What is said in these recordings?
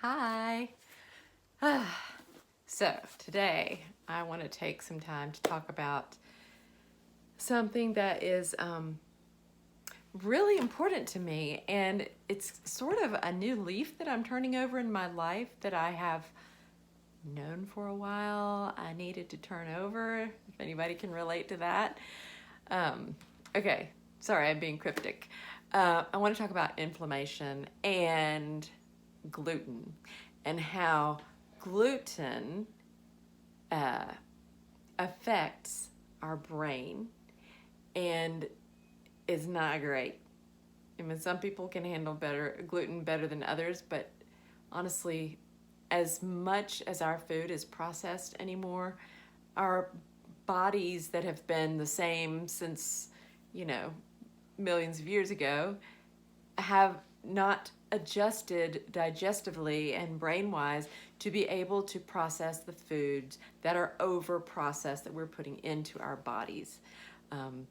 Hi. So today I want to take some time to talk about something that is really important to me, and it's sort of a new leaf that I'm turning over in my life that I have known for a while. I needed to turn over, if anybody can relate to that. Um, okay, sorry, I'm being cryptic. I want to talk about inflammation and gluten and how gluten uh, affects our brain and is not great. I mean, some people can handle gluten better than others, but honestly, as much as our food is processed anymore, our bodies that have been the same since, you know, millions of years ago have not adjusted digestively and brain wise to be able to process the foods that are over processed that we're putting into our bodies. Um,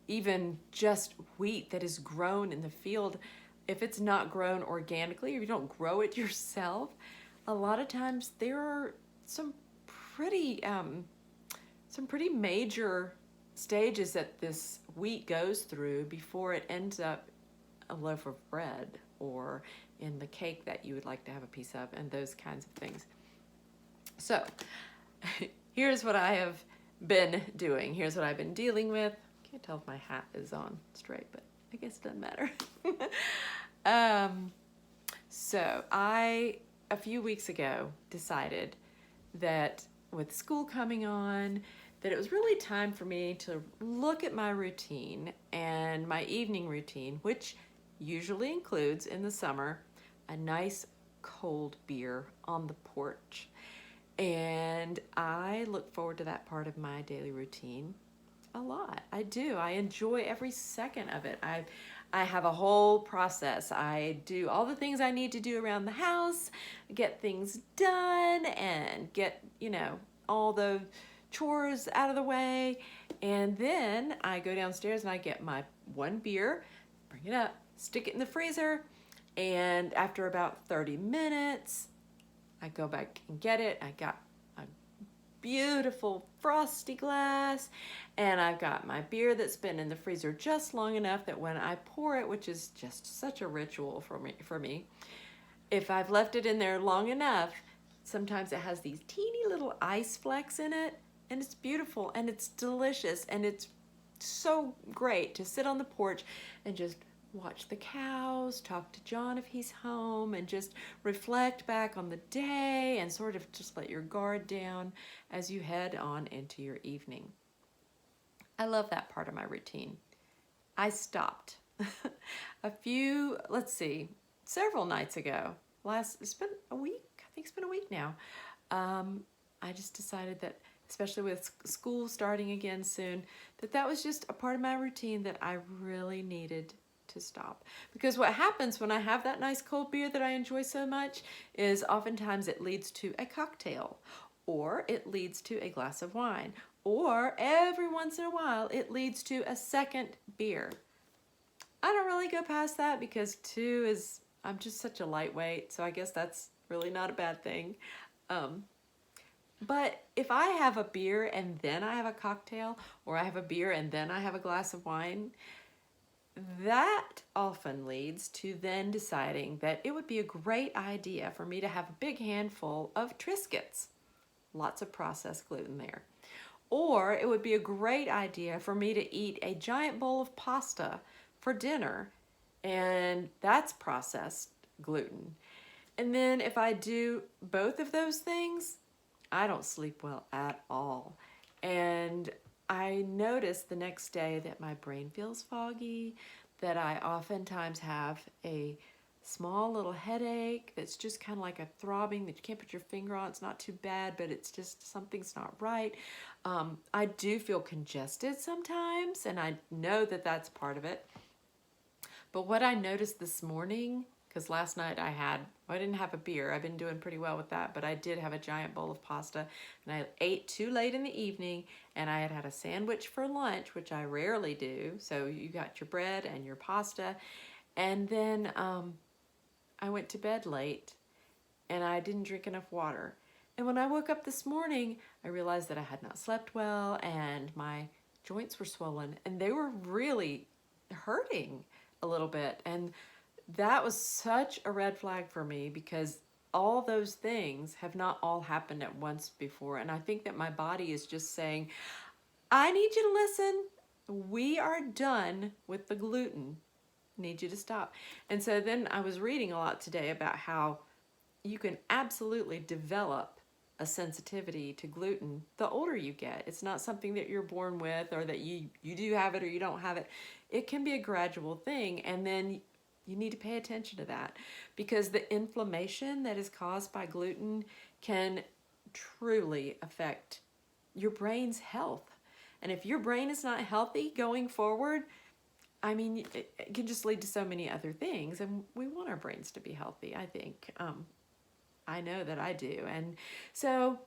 Even just wheat that is grown in the field, if it's not grown organically, or you don't grow it yourself, a lot of times there are some pretty some pretty major stages that this wheat goes through before it ends up a loaf of bread or in the cake that you would like to have a piece of, and those kinds of things. So here's what I have been doing. Here's what I've been dealing with. Can't tell if my hat is on straight, but I guess it doesn't matter. um, so a few weeks ago, decided that with school coming on, that it was really time for me to look at my routine and my evening routine, which usually includes in the summer a nice cold beer on the porch. And I look forward to that part of my daily routine a lot. I do. I enjoy every second of it. I have a whole process. I do all the things I need to do around the house, get things done, and get, all the chores out of the way. And then I go downstairs and I get my one beer, bring it up, stick it in the freezer, and after about 30 minutes, I go back and get it. I got a beautiful frosty glass, and I've got my beer that's been in the freezer just long enough that when I pour it, which is just such a ritual for me, if I've left it in there long enough, sometimes it has these teeny little ice flecks in it, and it's beautiful and it's delicious, and it's so great to sit on the porch and just watch the cows, talk to John if he's home, and just reflect back on the day and sort of just let your guard down as you head on into your evening. I love that part of my routine. I stopped several nights ago. It's been a week. I think it's been a week now. I just decided that, especially with school starting again soon, that was just a part of my routine that I really needed to stop. Because what happens when I have that nice cold beer that I enjoy so much is oftentimes it leads to a cocktail, or it leads to a glass of wine, or every once in a while it leads to a second beer. I don't really go past that because I'm just such a lightweight, so I guess that's really not a bad thing. But if I have a beer and then I have a cocktail, or I have a beer and then I have a glass of wine, that often leads to then deciding that it would be a great idea for me to have a big handful of Triscuits, lots of processed gluten there. Or it would be a great idea for me to eat a giant bowl of pasta for dinner, and that's processed gluten. And then if I do both of those things, I don't sleep well at all. And I notice the next day that my brain feels foggy, that I oftentimes have a small little headache that's just kind of like a throbbing that you can't put your finger on. It's not too bad, but it's just something's not right. I do feel congested sometimes, and I know that that's part of it. But what I noticed this morning, because last night I didn't have a beer. I've been doing pretty well with that, but I did have a giant bowl of pasta, and I ate too late in the evening, and I had a sandwich for lunch, which I rarely do. So you got your bread and your pasta, and then I went to bed late, and I didn't drink enough water. And when I woke up this morning, I realized that I had not slept well and my joints were swollen and they were really hurting a little bit. And that was such a red flag for me because all those things have not all happened at once before. And I think that my body is just saying, I need you to listen. We are done with the gluten. Need you to stop. And so then I was reading a lot today about how you can absolutely develop a sensitivity to gluten the older you get. It's not something that you're born with or that you do have it or you don't have it. It can be a gradual thing, and then you need to pay attention to that because the inflammation that is caused by gluten can truly affect your brain's health. And if your brain is not healthy going forward, I mean, it can just lead to so many other things, and we want our brains to be healthy, I think. I know that I do. And so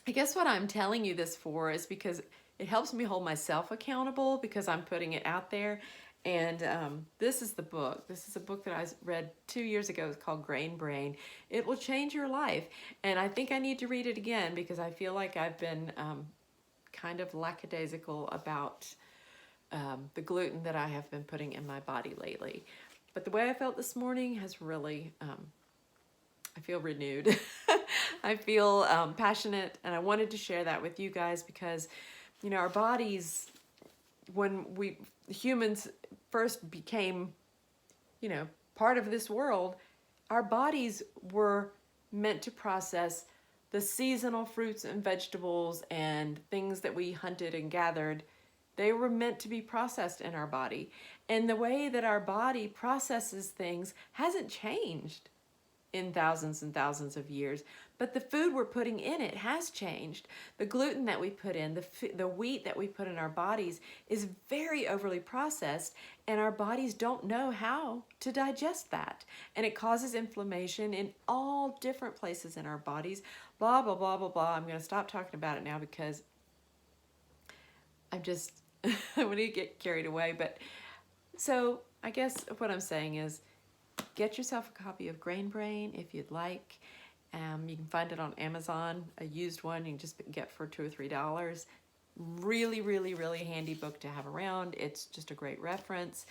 I guess what I'm telling you this for is because it helps me hold myself accountable because I'm putting it out there. And this is the book. This is a book that I read 2 years ago. It's called Grain Brain. It will change your life. And I think I need to read it again because I feel like I've been kind of lackadaisical about the gluten that I have been putting in my body lately. But the way I felt this morning has really... I feel renewed. I feel passionate, and I wanted to share that with you guys because, you know, our bodies, when we humans first became, you know, part of this world, our bodies were meant to process the seasonal fruits and vegetables and things that we hunted and gathered. They were meant to be processed in our body. And the way that our body processes things hasn't changed in thousands and thousands of years, but the food we're putting in it has changed. The gluten that we put in, the wheat that we put in our bodies is very overly processed, and our bodies don't know how to digest that. And it causes inflammation in all different places in our bodies, blah, blah, blah, blah, blah. I'm gonna stop talking about it now because I'm just, I want to get carried away. But so I guess what I'm saying is, get yourself a copy of Grain Brain if you'd like. You can find it on Amazon, a used one you can just get for $2 or $3. Really, really, really handy book to have around. It's just a great reference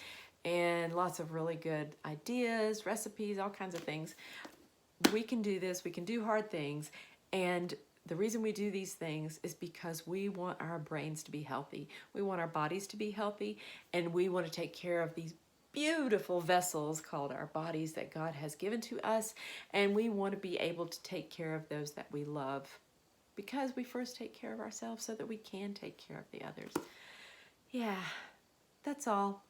and lots of really good ideas, recipes, all kinds of things. We can do this, we can do hard things, and the reason we do these things is because we want our brains to be healthy. We want our bodies to be healthy, and we want to take care of these beautiful vessels called our bodies that God has given to us, and we want to be able to take care of those that we love because we first take care of ourselves so that we can take care of the others. Yeah, that's all.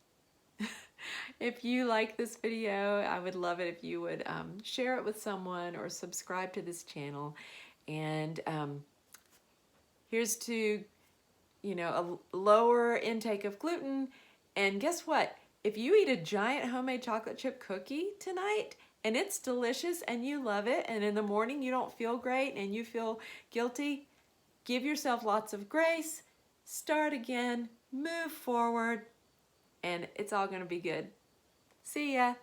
If you like this video, I would love it if you would share it with someone or subscribe to this channel. And here's to, you know, a lower intake of gluten. And guess what? If you eat a giant homemade chocolate chip cookie tonight and it's delicious and you love it, and in the morning you don't feel great and you feel guilty, give yourself lots of grace, start again, move forward, and it's all going to be good. See ya.